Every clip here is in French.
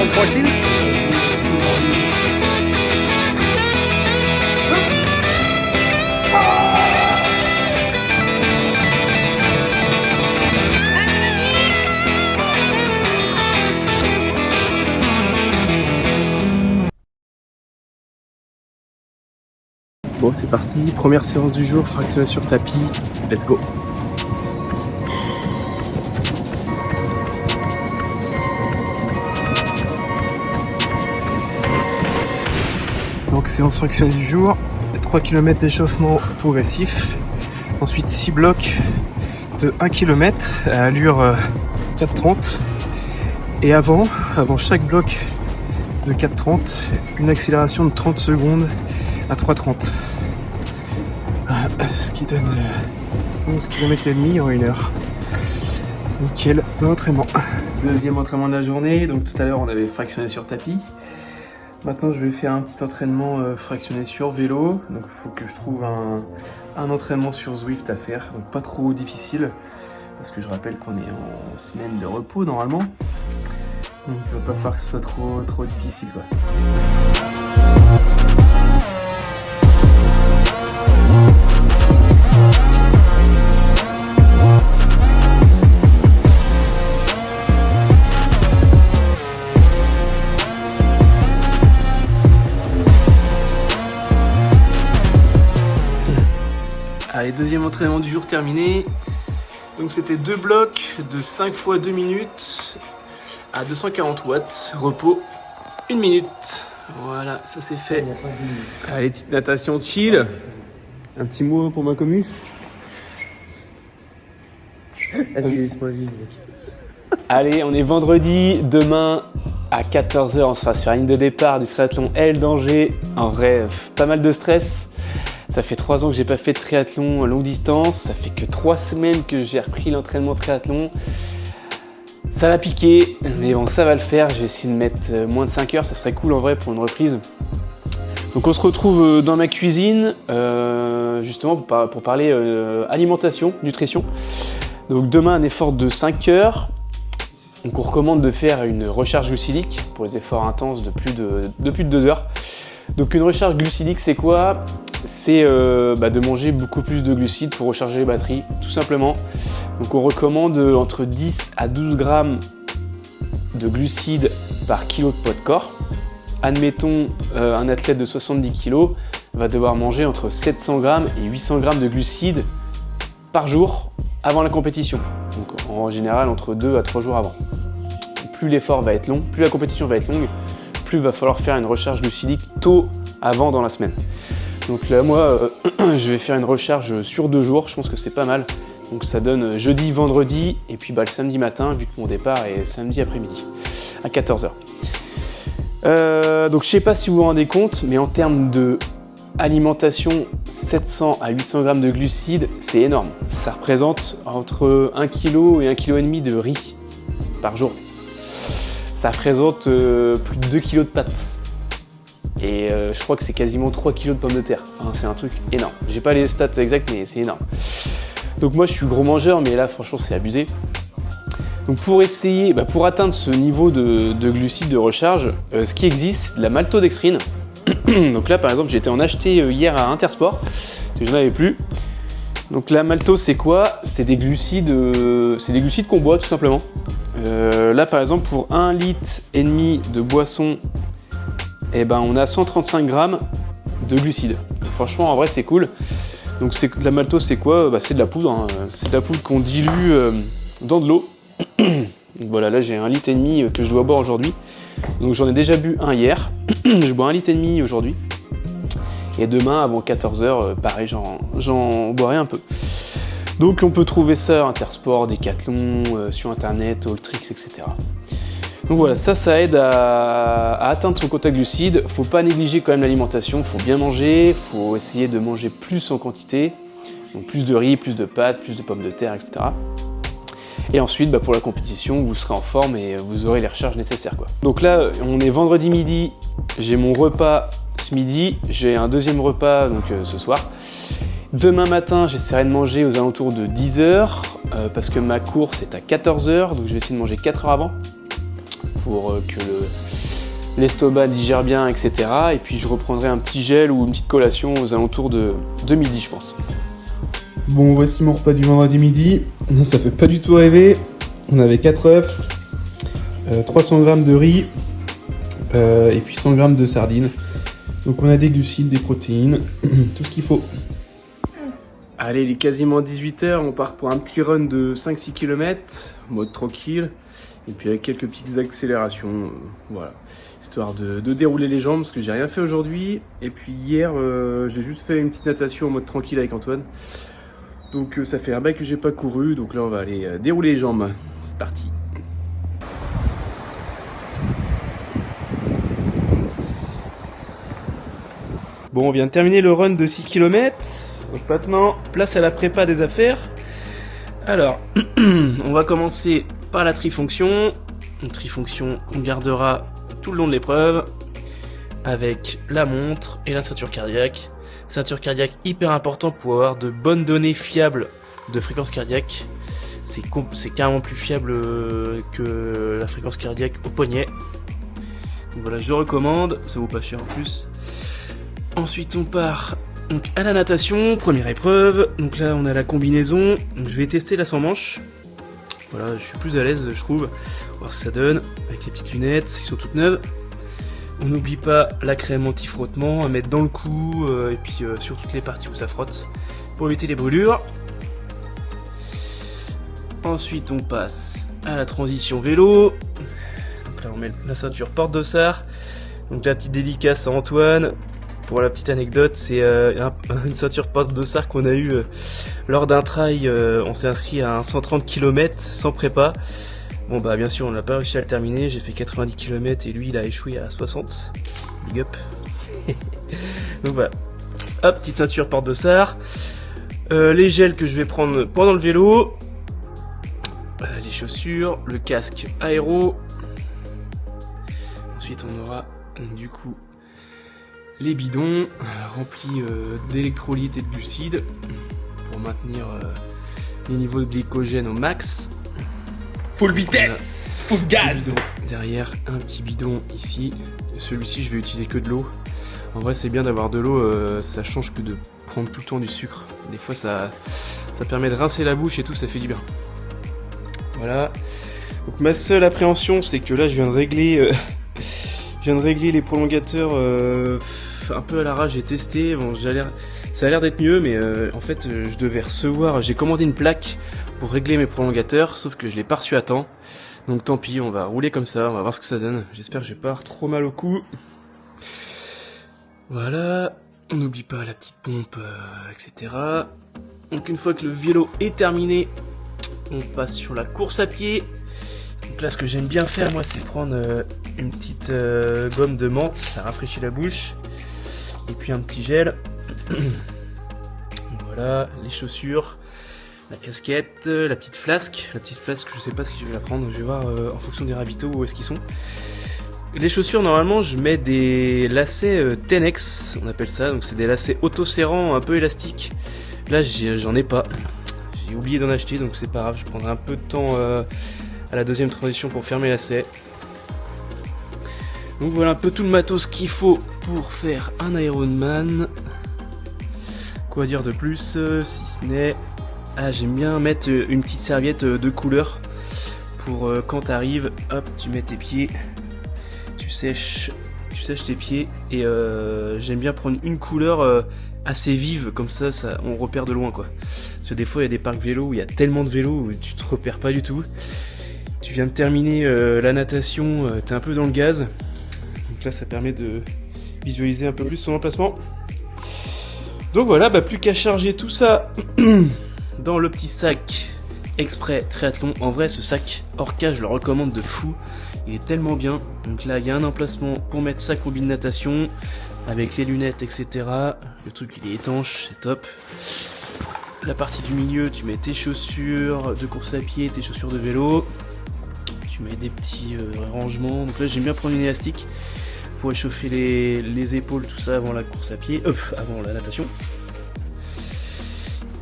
rentre tranquille. Bon, c'est parti, première séance du jour, fractionné sur tapis, let's go. Donc séance fractionnée du jour, 3 km d'échauffement progressif, ensuite 6 blocs de 1 km à allure 4,30 et avant chaque bloc de 4,30, une accélération de 30 secondes à 3,30. Ce qui donne 11 km et demi en 1 heure. Nickel, bon entraînement. Deuxième entraînement de la journée, donc tout à l'heure on avait fractionné sur tapis. Maintenant je vais faire un petit entraînement fractionné sur vélo. Donc il faut que je trouve un entraînement sur Zwift à faire, donc pas trop difficile. Parce que je rappelle qu'on est en semaine de repos normalement. Donc il va pas falloir que ce soit trop difficile quoi. Allez, deuxième entraînement du jour terminé. Donc c'était 2 blocs de 5 fois 2 minutes à 240 watts, repos 1 minute. Voilà, ça c'est fait. Allez, petite natation chill. Un petit mot pour ma commu. Vas-y, laisse-moi vivre. Allez, on est vendredi, demain à 14 h on sera sur la ligne de départ du triathlon L d'Angers. En vrai, pas mal de stress. Ça fait 3 ans que j'ai pas fait de triathlon longue distance, ça fait que 3 semaines que j'ai repris l'entraînement triathlon. Ça va piquer, mais bon ça va le faire, je vais essayer de mettre moins de 5 heures, ça serait cool en vrai pour une reprise. Donc on se retrouve dans ma cuisine, justement pour parler alimentation, nutrition. Donc demain un effort de 5 heures. Donc on recommande de faire une recharge glucidique pour les efforts intenses de plus de 2 heures. Donc une recharge glucidique c'est quoi ? C'est de manger beaucoup plus de glucides pour recharger les batteries, tout simplement. Donc on recommande entre 10 à 12 grammes de glucides par kilo de poids de corps. Admettons un athlète de 70 kg va devoir manger entre 700 grammes et 800 grammes de glucides par jour avant la compétition. Donc en général entre 2 à 3 jours avant. Plus l'effort va être long, plus la compétition va être longue, plus il va falloir faire une recharge glucidique tôt avant dans la semaine. Donc là moi je vais faire une recharge sur 2 jours, je pense que c'est pas mal. Donc ça donne jeudi, vendredi et puis le samedi matin vu que mon départ est samedi après-midi à 14 h. Donc je sais pas si vous vous rendez compte, mais en termes de alimentation, 700 à 800 grammes de glucides, c'est énorme. Ça représente entre 1 kg et 1,5 kg de riz par jour. Ça représente plus de 2 kg de pâtes. Et je crois que c'est quasiment 3 kg de pommes de terre. Enfin, c'est un truc énorme. J'ai pas les stats exactes, mais c'est énorme. Donc moi, je suis gros mangeur, mais là, franchement, c'est abusé. Donc pour essayer, pour atteindre ce niveau de glucides de recharge, ce qui existe, c'est de la maltodextrine. Donc là, par exemple, j'ai été en acheter hier à Intersport, parce que je n'en avais plus. Donc la malto, c'est quoi? C'est des glucides qu'on boit, tout simplement. Là, par exemple, pour 1,5 litre de boisson, on a 135 grammes de glucides. Donc, franchement, en vrai, c'est cool. Donc la malto, c'est quoi? C'est de la poudre. Hein. C'est de la poudre qu'on dilue dans de l'eau. Voilà, là, j'ai 1,5 litre que je dois boire aujourd'hui. Donc j'en ai déjà bu un hier. Je bois 1,5 litre aujourd'hui. Et demain, avant 14 h, pareil, j'en boirai un peu. Donc on peut trouver ça à Intersport, Decathlon, sur internet, Alltrix, etc. Donc voilà, ça aide à atteindre son quota glucides. Faut pas négliger quand même l'alimentation, faut bien manger, faut essayer de manger plus en quantité. Donc plus de riz, plus de pâtes, plus de pommes de terre, etc. Et ensuite, pour la compétition, vous serez en forme et vous aurez les recharges nécessaires, quoi. Donc là, on est vendredi midi, j'ai mon repas ce midi, j'ai un deuxième repas donc ce soir. Demain matin, j'essaierai de manger aux alentours de 10 h parce que ma course est à 14 h, donc je vais essayer de manger 4 heures avant pour que l'estomac digère bien, etc. Et puis je reprendrai un petit gel ou une petite collation aux alentours de midi, je pense. Bon, voici mon repas du vendredi midi. Ça fait pas du tout rêver. On avait 4 œufs, 300 g de riz et puis 100 g de sardines. Donc on a des glucides, des protéines, tout ce qu'il faut. Allez, il est quasiment 18h, on part pour un petit run de 5-6 km, mode tranquille, et puis avec quelques petites accélérations, voilà, histoire de dérouler les jambes, parce que j'ai rien fait aujourd'hui, et puis hier, j'ai juste fait une petite natation en mode tranquille avec Antoine, donc ça fait un bail que j'ai pas couru, donc là on va aller dérouler les jambes, c'est parti. Bon, on vient de terminer le run de 6 km. Donc maintenant, place à la prépa des affaires. Alors, on va commencer par la trifonction. Une trifonction qu'on gardera tout le long de l'épreuve. Avec la montre et la ceinture cardiaque. Ceinture cardiaque hyper important pour avoir de bonnes données fiables de fréquence cardiaque. C'est carrément plus fiable que la fréquence cardiaque au poignet. Donc voilà, je recommande. Ça vaut pas cher en plus. Ensuite on part donc à la natation, première épreuve. Donc là on a la combinaison. Donc je vais tester la sans manche. Voilà, je suis plus à l'aise je trouve. On va voir ce que ça donne avec les petites lunettes qui sont toutes neuves. On n'oublie pas la crème anti-frottement à mettre dans le cou et puis sur toutes les parties où ça frotte pour éviter les brûlures. Ensuite on passe à la transition vélo. Donc là on met la ceinture porte-dossard. Donc la petite dédicace à Antoine. Pour la petite anecdote, c'est une ceinture porte-dossard qu'on a eu lors d'un trail. On s'est inscrit à un 130 km sans prépa. Bon bah bien sûr on n'a pas réussi à le terminer. J'ai fait 90 km et lui il a échoué à 60. Big up. Donc voilà. Hop, petite ceinture porte-dossard. Les gels que je vais prendre pendant le vélo. Les chaussures, le casque aéro. Ensuite on aura du coup les bidons remplis d'électrolytes et de glucides pour maintenir les niveaux de glycogène au max. Full vitesse, full gaz. Derrière un petit bidon ici. Celui-ci je vais utiliser que de l'eau. En vrai c'est bien d'avoir de l'eau, ça change que de prendre tout le temps du sucre. Des fois ça permet de rincer la bouche et tout, ça fait du bien. Voilà. Donc ma seule appréhension c'est que là je viens de régler les prolongateurs un peu à l'arrache, j'ai testé, bon, ça a l'air d'être mieux, mais en fait je devais recevoir, j'ai commandé une plaque pour régler mes prolongateurs, sauf que je l'ai pas reçu à temps, donc tant pis, on va rouler comme ça, on va voir ce que ça donne, j'espère que j'ai pas trop mal au cou. Voilà, on n'oublie pas la petite pompe, etc. Donc une fois que le vélo est terminé, on passe sur la course à pied. Donc là ce que j'aime bien faire moi c'est prendre une petite gomme de menthe, ça rafraîchit la bouche. Et puis un petit gel. Voilà, les chaussures, la casquette, la petite flasque. La petite flasque, je sais pas ce que je vais la prendre, je vais voir en fonction des ravitaux où est-ce qu'ils sont. Les chaussures, normalement, je mets des lacets Tenex, on appelle ça. Donc c'est des lacets auto-serrants un peu élastiques. Là, j'en ai pas. J'ai oublié d'en acheter, donc c'est pas grave. Je prendrai un peu de temps à la deuxième transition pour faire mes lacets. Donc voilà un peu tout le matos qu'il faut pour faire un Ironman. Quoi dire de plus si ce n'est... Ah, j'aime bien mettre une petite serviette de couleur pour quand t'arrives, hop, tu mets tes pieds, tu sèches tes pieds et j'aime bien prendre une couleur assez vive, comme ça on repère de loin quoi. Parce que des fois il y a des parcs vélos où il y a tellement de vélos où tu te repères pas du tout. Tu viens de terminer la natation, t'es un peu dans le gaz. Donc là ça permet de visualiser un peu plus son emplacement. Donc voilà, plus qu'à charger tout ça dans le petit sac exprès triathlon. En vrai ce sac Orca je le recommande de fou, il est tellement bien. Donc là il y a un emplacement pour mettre sa combi de natation avec les lunettes etc. Le truc il est étanche, c'est top. La partie du milieu tu mets tes chaussures de course à pied, tes chaussures de vélo. Tu mets des petits rangements. Donc là j'aime bien prendre une élastique pour échauffer les épaules, tout ça avant la course à pied, avant la natation.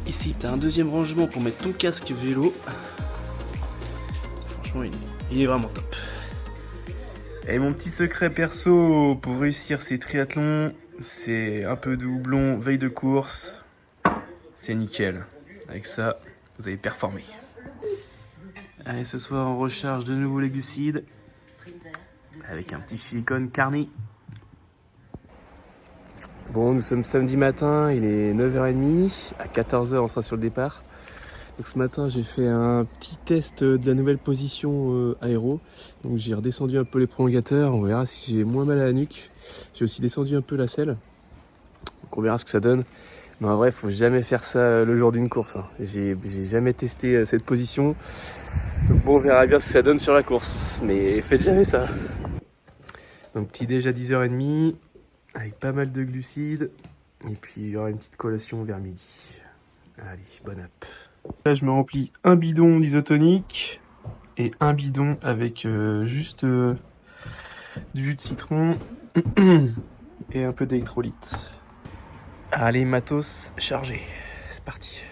Ici tu as un deuxième rangement pour mettre ton casque vélo. Franchement il est vraiment top. Et mon petit secret perso pour réussir ces triathlons, c'est un peu de houblon, veille de course. C'est nickel. Avec ça, vous allez performer. Allez, ce soir, on recharge de nouveau les glucides. Avec un petit silicone carni. Bon, nous sommes samedi matin, il est 9h30. À 14h, on sera sur le départ. Donc ce matin, j'ai fait un petit test de la nouvelle position aéro. Donc j'ai redescendu un peu les prolongateurs, on verra si j'ai moins mal à la nuque. J'ai aussi descendu un peu la selle. Donc on verra ce que ça donne. Mais en vrai, faut jamais faire ça le jour d'une course. J'ai jamais testé cette position. Donc bon, on verra bien ce que ça donne sur la course. Mais faites jamais ça. Donc petit déj à 10h30, avec pas mal de glucides. Et puis il y aura une petite collation vers midi. Allez, bonne app. Là, je me remplis un bidon d'isotonique et un bidon avec juste du jus de citron et un peu d'électrolyte. Allez, matos chargé. C'est parti.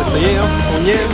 Ça y est, hein, on y est.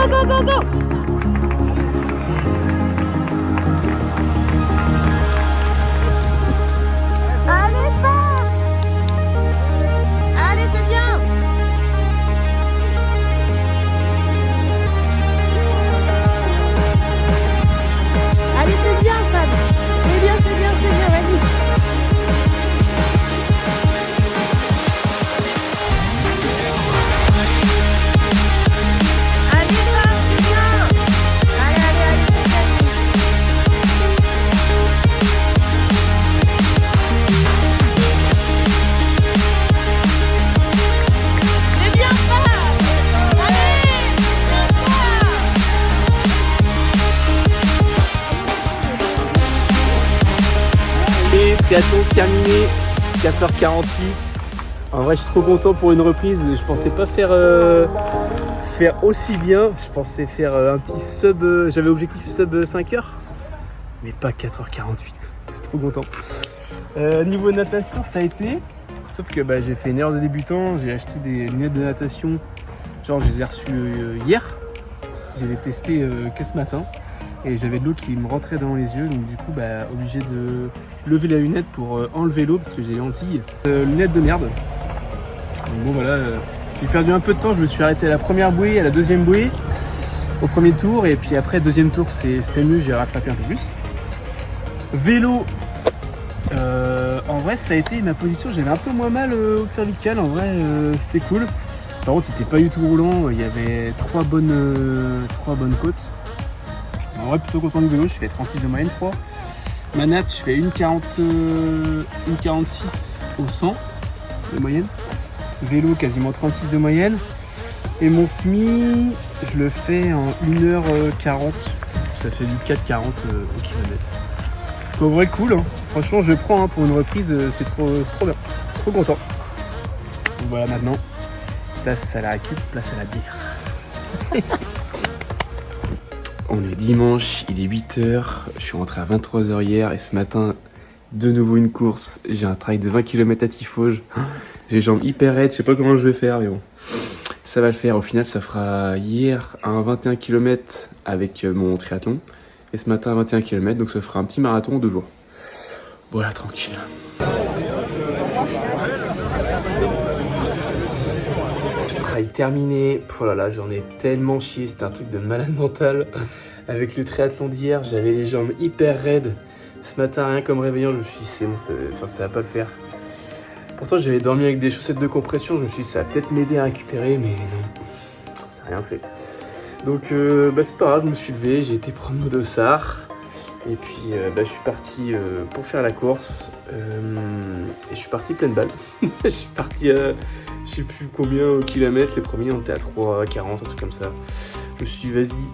Go, go, go! Allez, fort! Allez, c'est bien! Allez, c'est bien, Fab! C'est bien, c'est bien, c'est bien, vas-y! Triathlon terminé, 4h48. En vrai, je suis trop content pour une reprise. Je pensais pas faire aussi bien. Je pensais faire un petit sub. J'avais objectif sub 5h, mais pas 4h48. Je suis trop content. Niveau natation, ça a été. Sauf que j'ai fait une erreur de débutant. J'ai acheté des lunettes de natation. Genre, je les ai reçues hier. Je les ai testées que ce matin. Et j'avais de l'eau qui me rentrait dans les yeux, donc du coup obligé de lever la lunette pour enlever l'eau parce que j'ai les lentilles. Lunettes de merde. Donc bon voilà, j'ai perdu un peu de temps, je me suis arrêté à la première bouée, à la deuxième bouée, au premier tour, et puis après deuxième tour c'était mieux, j'ai rattrapé un peu plus. Vélo, en vrai ça a été ma position, j'avais un peu moins mal au cervical, en vrai c'était cool. Par contre il était pas du tout roulant, il y avait trois bonnes côtes. En vrai, plutôt content du vélo, je fais 36 de moyenne, je crois. Ma nat, je fais 1,46 au 100 de moyenne. Vélo, quasiment 36 de moyenne. Et mon semi, je le fais en 1h40. Ça fait du 4,40 au kilomètre. En vrai cool, hein. Franchement je prends hein, pour une reprise, c'est trop bien, je suis trop content. Donc voilà maintenant, place à la récup, place à la bière. On est dimanche, il est 8h, je suis rentré à 23h hier et ce matin, de nouveau une course. J'ai un trail de 20 km à Tifauge, j'ai les jambes hyper raides, je sais pas comment je vais faire mais bon. Ça va le faire, au final ça fera hier un 21 km avec mon triathlon et ce matin un 21 km, donc ça fera un petit marathon en 2 jours. Voilà, tranquille. Trail terminé, oh là là, j'en ai tellement chié, c'était un truc de malade mental. Avec le triathlon d'hier, j'avais les jambes hyper raides. Ce matin, rien comme réveillant, je me suis dit c'est bon, ça va pas le faire. Pourtant j'avais dormi avec des chaussettes de compression, je me suis dit ça va peut-être m'aider à récupérer, mais non, ça n'a rien fait. Donc c'est pas grave, je me suis levé, j'ai été prendre mon dossard. Et puis je suis parti pour faire la course et je suis parti pleine balle. Je suis parti je sais plus combien au kilomètre, les premiers on était à 3,40, un truc comme ça. Je me suis dit vas-y,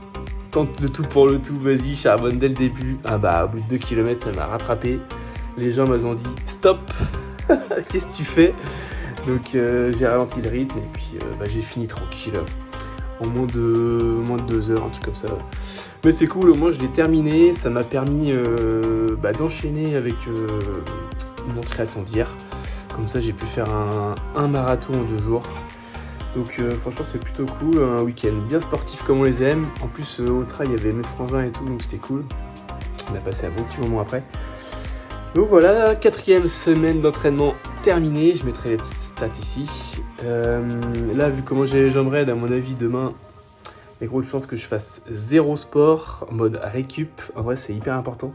tente le tout pour le tout, vas-y, charbonne dès le début. Ah bah au bout de 2 km ça m'a rattrapé. Les gens m'ont dit stop, qu'est-ce que tu fais? Donc j'ai ralenti le rythme et puis j'ai fini tranquille. En moins de 2 heures, un truc comme ça. Mais c'est cool, au moins je l'ai terminé, ça m'a permis d'enchaîner avec mon triathlon d'hier. Comme ça j'ai pu faire un marathon en 2 jours. Donc franchement c'est plutôt cool, un week-end bien sportif comme on les aime. En plus au trail il y avait mes frangins et tout, donc c'était cool. On a passé un bon petit moment après. Donc voilà, 4e semaine d'entraînement terminée, je mettrai les petites stats ici. Là, vu comment j'ai les jambes raides, à mon avis, demain, il y a gros de chances que je fasse 0 sport, en mode récup. En vrai, c'est hyper important.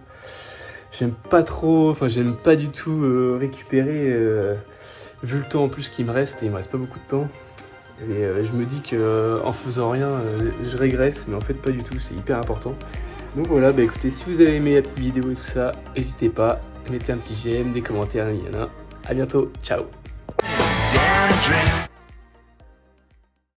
J'aime pas du tout récupérer, vu le temps en plus qu'il me reste, et il me reste pas beaucoup de temps. Et je me dis qu'en faisant rien, je régresse, mais en fait pas du tout, c'est hyper important. Donc voilà, écoutez, si vous avez aimé la petite vidéo et tout ça, n'hésitez pas, mettez un petit j'aime, des commentaires, il y en a. À bientôt, ciao.